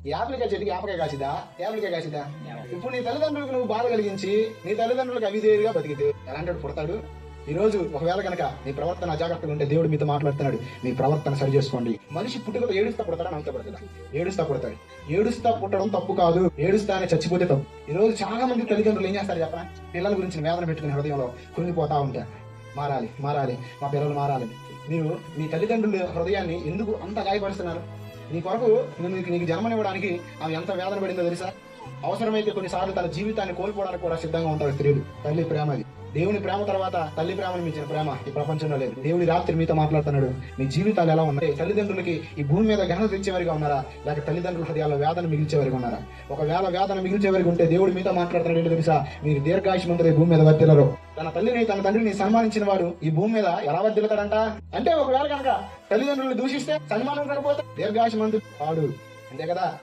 ఈ యాప్లికాయ చెట్టుకి యాపకాయ కాసిదా, యాప్లికాయ కాసిదా? ఇప్పుడు నీ తల్లిదండ్రులకు నువ్వు బాధ కలిగించి నీ తల్లిదండ్రులకు అవిధేయుడిగా బతికితే ఎలాంటి పుడతాడు? ఈ రోజు ఒకవేళ కనుక నీ ప్రవర్తన అజాగ్రత్తగా ఉంటే దేవుడు మీతో మాట్లాడుతున్నాడు, మీ ప్రవర్తన సరి చేసుకోండి. మనిషి పుట్టుకతో ఏడుస్తా పుడతాడా, నవ్వుతా పుడతాడా? ఏడుస్తా పుడతాడు. ఏడుస్తా పుట్టడం తప్పు కాదు, ఏడుస్తానే చచ్చిపోతే తప్పు. ఈ రోజు చాలా మంది తల్లిదండ్రులు ఏం చేస్తారు చెప్పనా? పిల్లల గురించి వేదన పెట్టుకుని హృదయంలో కృంగిపోతా ఉంటారు. మారాలి, మారాలి, మా పిల్లలు మారాలి. మీరు మీ తల్లిదండ్రుల హృదయాన్ని ఎందుకు అంత గాయపరుస్తున్నారు? నీ కొరకు నీకు జన్మనివ్వడానికి ఆమె ఎంత వేదన పడిందో తెలుసా? అవసరమైతే కొన్నిసార్లు తన జీవితాన్ని కోల్పోవడానికి కూడా సిద్ధంగా ఉంటారు స్త్రీలు. తల్లి ప్రేమ అది. దేవుని ప్రేమ తర్వాత తల్లి ప్రేమను మించిన ప్రేమ ఈ ప్రపంచంలో లేదు. దేవుడి రాత్రి మీతో మాట్లాడుతున్నాడు, మీ జీవితాలు ఎలా ఉన్నాయి? తల్లిదండ్రులకి ఈ భూమి మీద ఘనత తెచ్చేవారిగా ఉన్నారా, లేక తల్లిదండ్రుల హృదయాల్లో వేదన మిగిల్చేవారిగా ఉన్నారా? ఒకవేళ వేదన మిగిల్చేవారికి ఉంటే దేవుడు మీతో మాట్లాడుతున్నాడు ఏంటో తెలుసా? మీరు దీర్ఘాయుష్మంతులై భూమి మీద వర్తిల్లరు. తన తల్లిని తన తండ్రిని సన్మానించిన వాడు ఈ భూమి మీద ఎలా వర్తిల్లుతాడంట? అంటే ఒకవేళ కనుక తల్లిదండ్రులు దూషిస్తే సన్మానం కనపోతే దీర్ఘాయుష్మంతుడు వాడు, అంతే కదా?